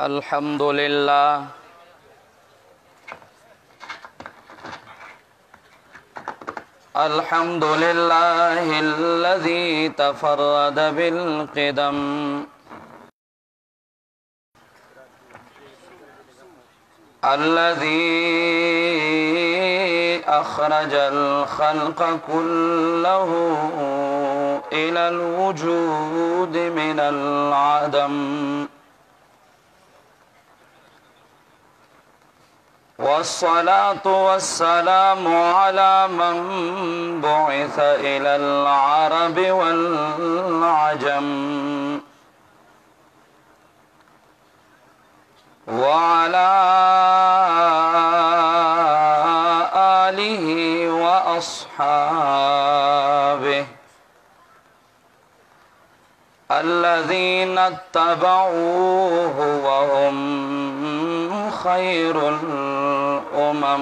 الحمد لله الحمد لله الذي تفرد بالقدم الذي أخرج الخلق كله إلى الوجود من العدم والصلاة والسلام على من بعث إلى العرب والعجم وعلى آله وأصحابه الذين اتبعوه وهم خير الأمم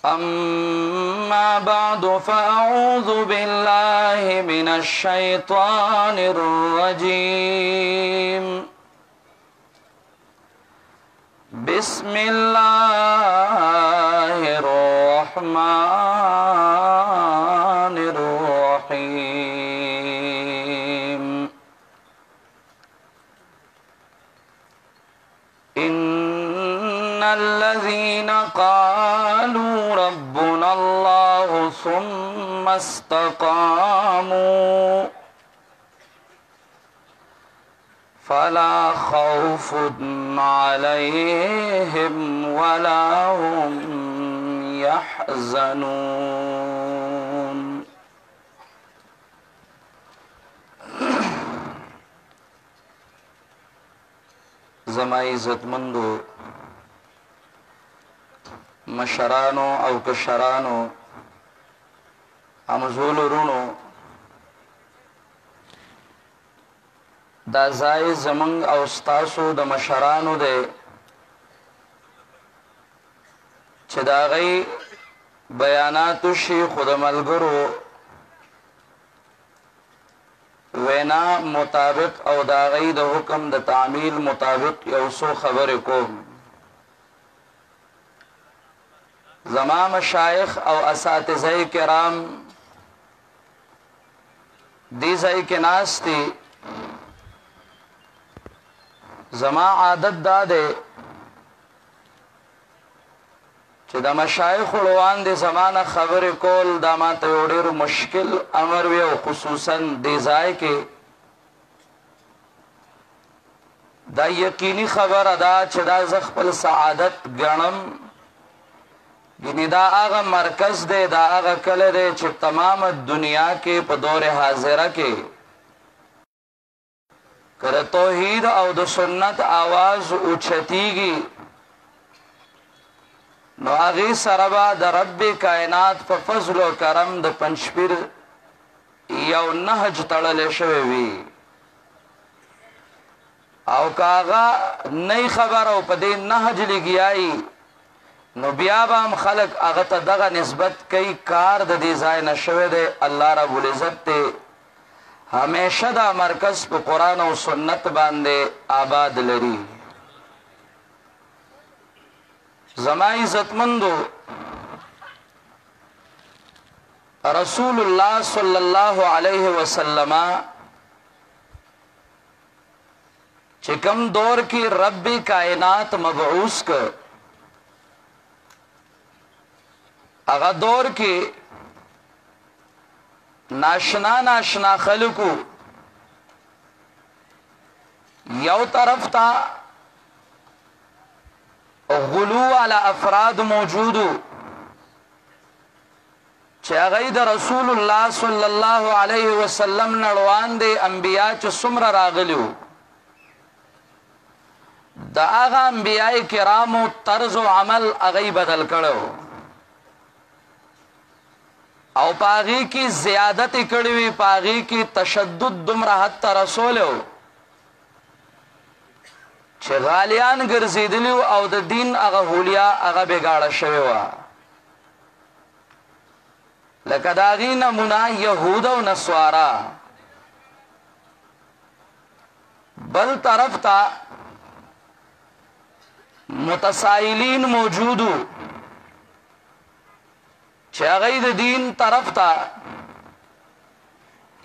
أما بعد فأعوذ بالله من الشيطان الرجيم بسم الله الرحمن الرحيم إن الذين قالوا ربنا الله ثم استقاموا فلا خوف عليهم ولا هم يحزنون زما عزتمندو مشرانو او کشرانو امزولرونو دا ځای زمونږ او ستاسو د مشرانو دی چې د هغوی بیانات وشي خو د ملګرو وینا مطابق او د هغوی د حکم د تعمیل مطابق یو څو خبرې کوم زما مشایخ او اساتذه کرام دې ځای کې ناست دي زما عادت دا ده چې د مشایخ روان دي زمانه خبرې کول دا ماته یو ډېر مشکل امر وي او خصوصا دې ځای کې دا یقیني خبره ده چې دا زه خپل سعادت ګڼم یعنی دا هغه مرکز دی دا هغه کلی دی چې تمام دنیا کې په دور حاضره کې که د توحید او د سنت آواز اوچتیږي نو هغې سره به د رب کائنات په فضل و کرم د پنجپیر یو نهج تړلی شوی وي او که هغه نی خبر او په دې نهج لګیایي نو بیا به هم خلک هغه ته دغه نسبت کوي کار د دې ځای نه شوی دی الله رب العزت دی همیشه دا مرکز په قرآن او سنت باندې آباد لري زما عزتمندو رسول الله صلی الله علیه وسلم چې کوم دور کې رب کائنات مبعوث کړ هغه دور کې ناشنا خلقو یو طرف تا غلو علی افراد موجودو چې هغه د رسول الله صلی الله علیه وسلم نړوان دي انبیا چې څومره راغلیو د هغه انبیاء کرامو طرز و عمل هغه بدل کړو او پاغي کی زیادت کړي وي پاغي کی تشدد دومره حد ته رسولو چې غالیان ګرځېدلی او د دین هغه هولیا هغه بېګاړه شوې وه لکه د هغې نمونه یهود او نصوارا بل طرف تا متسائلین موجودو چې هغه د دین طرف تا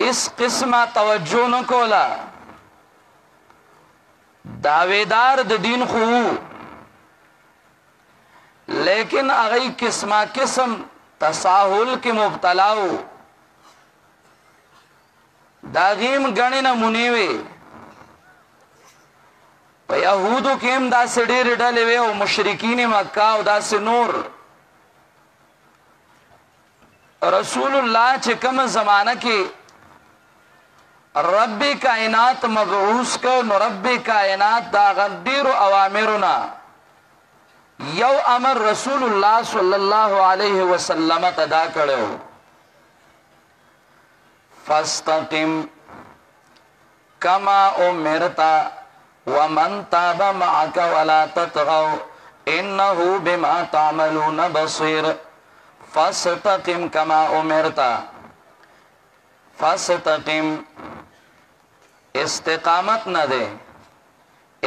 اس قسمه توجه نه کولا دعویدار د دین خو لیکن هغه قسمه قسم تساهل کې مبتلا وو داغیم غنی نمونه وي په يهودو کې هم دا سړي ډلې وي او مشرکین مکه او دا نور رسول الله چې کوم زمانہ کې رب کائنات مبعوث کو نو رب کائنات دا غدیر اوامرنا یو امر رسول الله صلی الله علیه وسلم تدا کړو فاستقم کما امرت ومن تاب معك ولا تطغوا انه بما تعملون بصير فاستقم کما امرت فاستقم استقامت نہ دے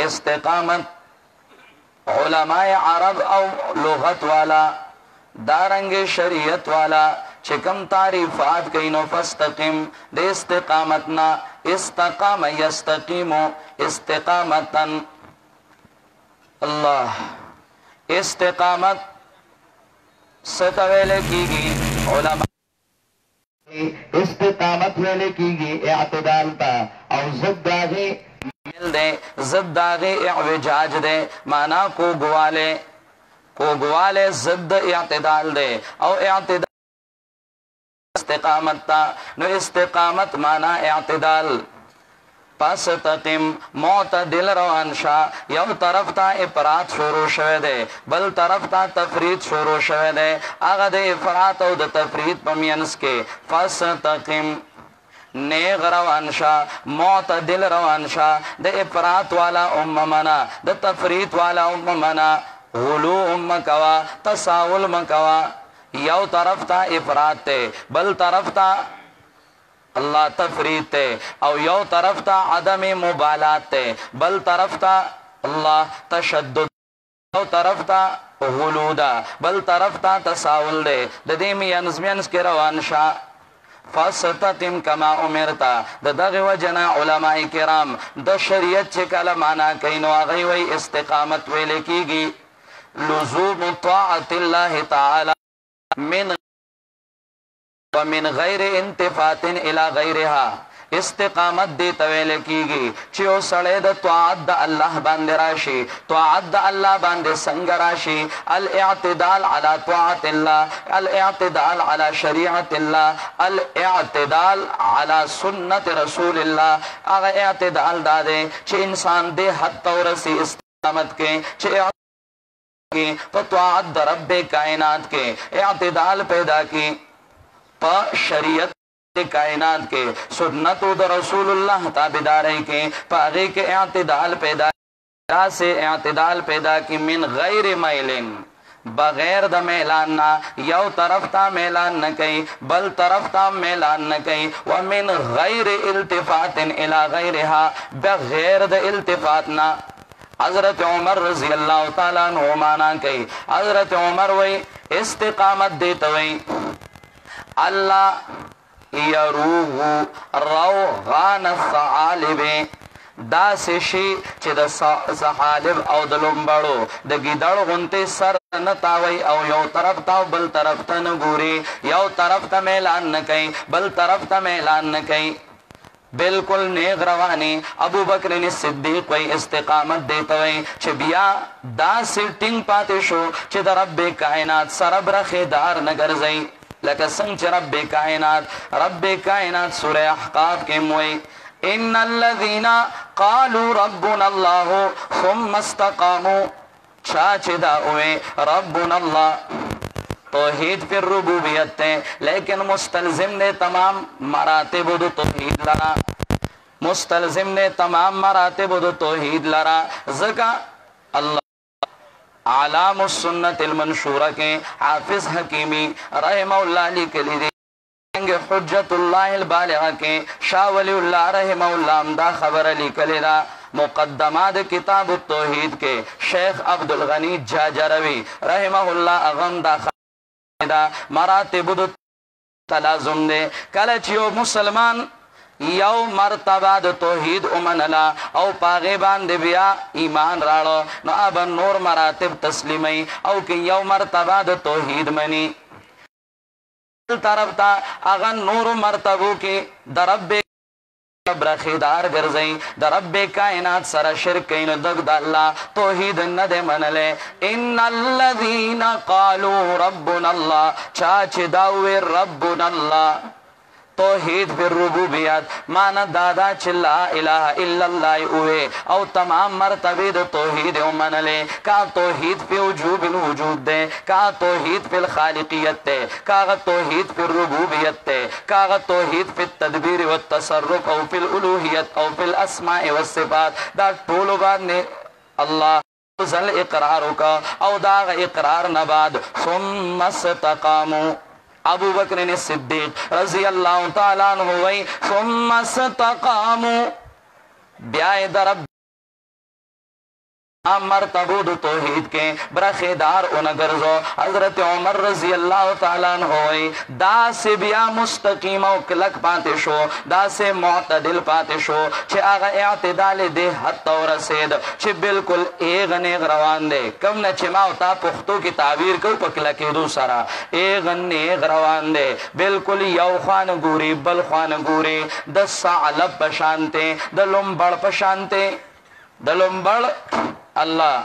استقامت علماء عرب او لغت والا دارنگ شریعت والا چکم تعریفات کینو فاستقم دے استقامتنا استقام یستقیمو استقامتا اللہ استقامت ستویلے کی گی علماء استقامت ویلے کی گی اعتدال تا او زد داغی مل دے زد داغی اعوجاج دے مانا کو گوالے زد اعتدال دے او اعتدال استقامت تا نو استقامت مانا اعتدال پس تقیم معتدل روان شا یو طرف تا افراط شروع شوه دے بل طرف تا تفرید شروع شوه دے آغا دے افراط او د تفرید پمینس کے پس تقیم نیغ روان شا معتدل روان شا د افراط والا منا د تفرید والا منا غلو کوا تساول مکوا یو طرف تا افراط تے بل طرف تا اللہ تفرید تے او یو طرف تا عدم مبالات تے بل طرف تا اللہ تشدد یو طرف تا غلودا بل طرف تا تساول دے ددیمی ینزمینس کے روان شا فاستقم کما امرتا دغه وجنا علماء کرام د شریعت چې کله معنا کینو هغه وی استقامت ویل کیږي لزوم طاعت الله تعالی من ومن غیر انتفات الى غیرها استقامت دی تویل کیږي چې او سړی د طاعت د الله باندې راشي طاعت د الله باندې څنګه راشي الاعتدال على طاعت الله الاعتدال على شریعت الله الاعتدال على سنت رسول الله هغه اعتدال داده چې انسان دې حد تورسي استقامت کې چې په طاعت د رب کائنات کې اعتدال پیدا کی په شریعت کائنات کے سنت د رسول اللہ تابداری کے پاغے کے اعتدال پیدا کی من غیر میلن بغیر د میلان نا یو طرف تا میلان نہ کئی بل طرف تا میلان نہ کئی ومن غیر التفات الى غیرها بغیر د التفات نا حضرت عمر رضی اللہ تعالیٰ عنہ مانا کئی حضرت عمر وی استقامت دیتا وی اللہ یروه روغان الثعالب دا سشی چې د ثعالب او د لومبړو د ګیدړ غونته سر نه تاوي او یو طرف تا بل طرف ته نه ګوري یو طرف ته میلان نه کوي بل طرف ته میلان نه کوي بالکل نیغ روانی ابو بکر صدیق وی استقامت دیتا وی چې بیا دا سیټینګ پاتې شو چې د رب کائنات سره برخه دار نه ګرځي لکه څنګه چې رب کائنات سورہ احقاف کې موي ان الذين قالوا ربنا الله ثم استقاموا چا چې دا وې ربنا الله توحید پر ربوبیت ته لیکن مستلزم نے تمام مراتب د توحید لرا مستلزم نے تمام مراتب د توحید لرا زکا اللہ علام السنت المنشورہ کے حافظ حکیمی رحمہ اللہ علی کے لیے حجت اللہ البالغہ کے شاہ ولی اللہ رحمہ اللہ امدہ خبر علی کلیدہ مقدمات کتاب التوحید کے شیخ عبدالغنی جاجروی رحمہ اللہ اغم دا خاندہ مراتب تلازم دے کلچیو مسلمان یو مرتبہ د توحید امنلا او پاغه باندې بیا ایمان راړو نو اب نور مراتب تسلیمي او که یو مرتبہ د توحید منی طرف تا اغه نور مرتبو کې د رب برخیدار ګرځي د رب کائنات سره شرک کین دغ د الله توحید نه د منله ان الذين قالوا ربنا الله چا چې دا وی ربنا الله توحید پر ربوبیت مانا دادا چ لا الہ الا اللہ اوے او تمام مرتبے د توحید من لے کا توحید پہ وجوب الوجود دے کا توحید پہ الخالقیت دے کا توحید پہ ربوبیت دے کا توحید پہ تدبیر و تصرف او پہ الالوہیت او پہ الاسماء والصفات دا طول بعد نے اللہ زل اقرار کا او دا اقرار نباد ثم استقاموا ابو بکر صدیق رضی اللہ تعالیٰ عنہ وی ثم استقاموا بیائے درب مرتبو دو توحید کے برخیدار انگرزو حضرت عمر رضی اللہ تعالیٰ عنہ ہوئی دا سے بیا مستقیم و کلک پاتے شو دا سے معتدل پاتے شو چھے آغا اعتدال دے حد تو رسید چھے بالکل ایغن ایغ روان دے کم نا چھے ماو تا پختو کی تعبیر کو پکلکی دو سرا ایغن ایغ روان دے بالکل یو خوان گوری بل خوان گوری دا سعلب پشانتے دا لمبڑ پشانتے دا لمبڑ اللہ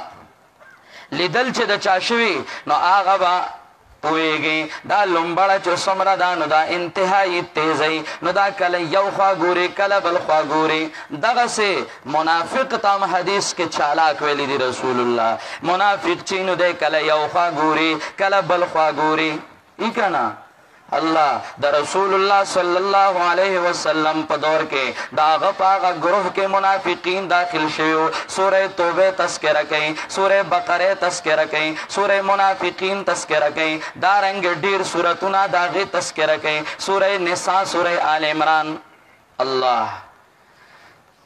لیدل چه دا چاشوی نو آغا با پوئیگی دا لنبڑا چه سمرا دا نو دا انتہائی تیزی نو دا کل یو خواہ گوری کل بل خواہ گوری دغا سے منافق تام حدیث کے چالاک ویلی دی رسول اللہ منافق چینو دے کل یو خواہ گوری کل بل خواہ گوری ای کنا اللہ دا رسول اللہ صلی اللہ علیہ وسلم پا دور کے دا غپاغا گروہ کے منافقین داخل شیو سورہ توبہ تذکرہ کئی سورہ بقرہ تذکرہ کئی سورہ منافقین تذکرہ کئی دارنگ دیر سورتنا داغی تذکرہ کئی سورہ نساء سورہ آل عمران اللہ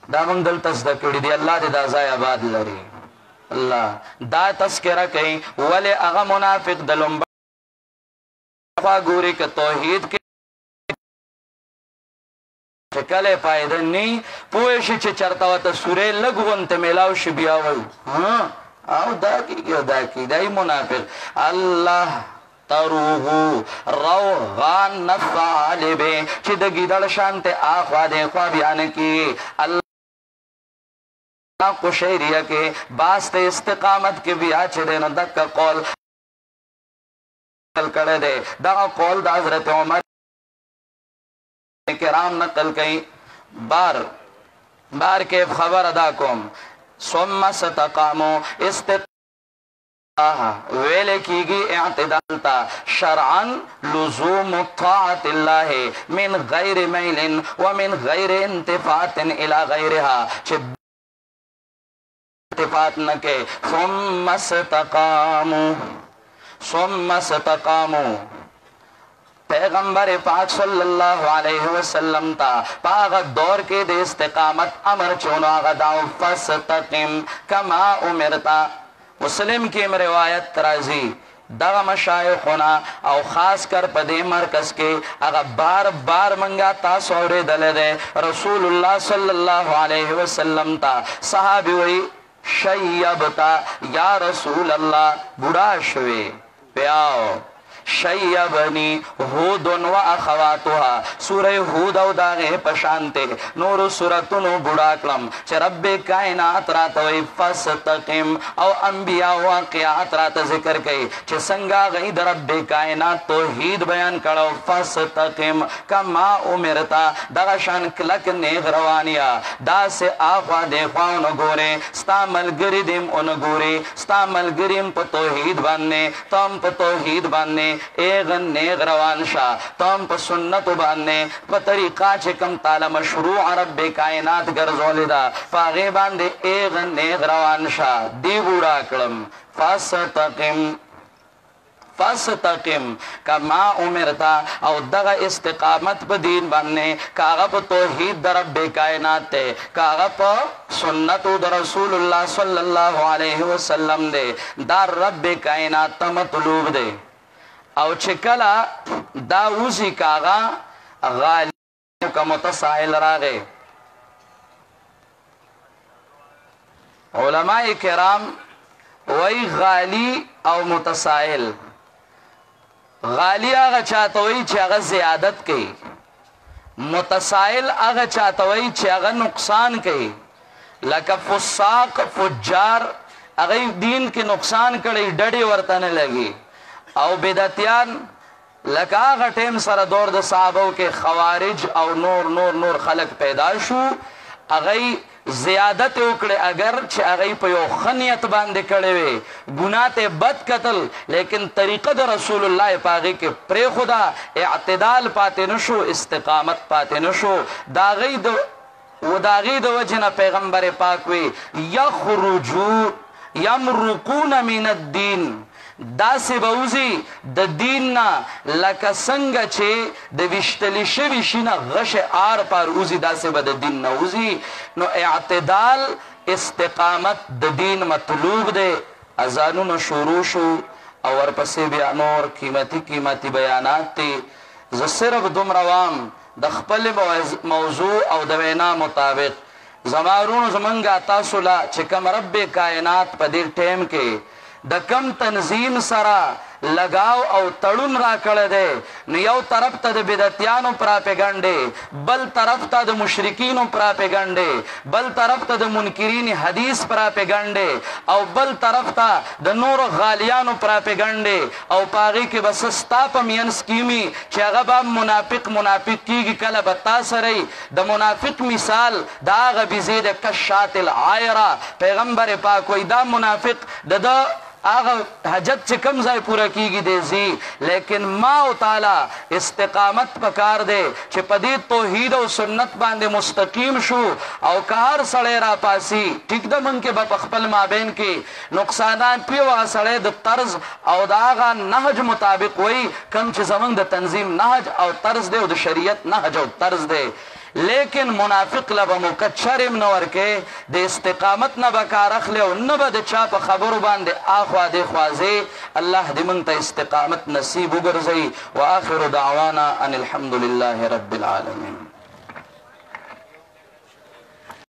دا من دل تصدقی دی اللہ دی دا زای آباد لری اللہ دا تذکرہ کئی ولی اغا منافق دلم گوری که توحید کے شکل پایدن نی پویشی چه چرتاو تا سوره لگوان تا ملاو شی بیاوی او دا کی کیا دا کی دای منافق اللہ تروہو روغان نفعال بے چی دگی دل شانت آخوا دے خوا بیان کی اللہ قشیریہ کے باست استقامت کے بیا چی دے نو دک کا قول کرے دے دا قول دا حضرت عمر کرام نقل کئی بار کے خبر ادا کم ثم استقاموا ویلے کی گی اعتدالتا شرعن لزوم طاعت اللہ من غیر میل ومن غیر انتفات الى غیرها انتفات نکے ثم استقاموا ثم استقاموا پیغمبر پاک صلی اللہ علیہ وسلم تا پاک دور کے دے استقامت امر چونو آغا داؤ فاستقم کما امرتا مسلم کی روایت ترازی دغا مشایخونا او خاص کر پدے مرکز کے اگا بار بار منگا تا سوڑے دلے دے رسول اللہ صلی اللہ علیہ وسلم تا صحابی وی شیبتا یا رسول اللہ بڑا شوے پیاؤ شیبنی ہودن و اخواتوها سورہ ہود او داغے پشانتے نور سورتنو بڑاکلم چھ رب کائنات راتوی فاستقم او انبیاء واقعات رات ذکر کئی چھ سنگا غید رب کائنات توحید بیان کرو فاستقم کما امرتا دغشان کلک نیغ روانیا دا سے آخوا دیخوا انگورے ستا ملگری دیم انگورے ستا ملگریم پا توحید باننے تم پا توحید باننے ایغن نیغ روان شاہ تم پا سنت باننے پا طریقہ چکم تالا مشروع رب کائنات گرزولی دا پا غیبان دے ایغن نیغ روان شاہ دی بوڑا کرم فاستقم کما امرتا او دغه استقامت په دین باندې کاغه په توحید در رب کائنات ته کاغه په سنت د رسول الله صلی الله علیه وسلم دی دا رب کائنات ته مطلوب دی او چې کله دا وزي کاغه غالي کا متسائل راغی علماء کرام وی غالی او متسائل غالی آغا چاہتوئی چی آغا زیادت کئی متسائل آغا چاہتوئی چی آغا نقصان کئی لکا فساق فجار آغا دین کی نقصان کڑی ڈڑی ورطانے لگی او بدعتیان لکا آغا ٹیم سر دور د صحابو کے خوارج او نور خلق پیدا شو اغی زیادت اکڑے اگر چھ اغی پہ یو خنیت باندے کڑے وے گناہ تے بد قتل لیکن طریقہ دا رسول اللہ پاگی کے پرے خدا اعتدال پاتے نشو استقامت پاتے نشو داغی دا وجہ پیغمبر پاکوے یخرجو یمرقون من الدین دا سی باوزی دا دین نا لکا سنگا چه دا وشتلی شویشینا غش آر پار اوزی دا سی با دا دین نا اوزی نو اعتدال استقامت دا دین مطلوب دے ازانو شروع شو اور پسی بیانور قیمتی بیانات تی ز صرف دم روام دا خپل موضوع او دا وینا مطابق زمارون زمنگا تاسولا چکم رب کائنات پا دیر ٹیم کے د کم تنظیم سره لگاو او تړون را کړی دی نو یو طرف ته د بدعتیانو پراپیګنډې بل طرف ته د مشرکینو پراپیګنډې بل طرف ته د منکرین حدیث پراپیګنډې او بل طرف ته د نورو غالیانو پراپیګنډې او په هغې کې به څه ستا په مینځ کې وي چې هغه به منافق کېږي کله به تا سره د منافق مثال د هغه بیزې د کشات العایره پیغمبر پاک وایي دا منافق د آغا حجت چه کم زائی پورا کی گی دے زی لیکن ماو تعالی استقامت پکار دے چه پدید توحید و سنت باندے مستقیم شو او کار سڑے را پاسی ٹھیک دا من کے باپ اخپل مابین کی نقصانان پیو آغا سڑے دا طرز او دا آغا نحج مطابق وئی کم چه زمان دا تنظیم نحج او طرز دے او دا شریعت نحج او طرز دے لیکن منافق لبا مکچر امنور کے دے استقامت نبا کار اخلے و نبا دے چاپ خبر باندے آخوا دے خوازے اللہ دے منتا استقامت نصیب گرزئی و آخر دعوانا ان الحمدللہ رب العالمین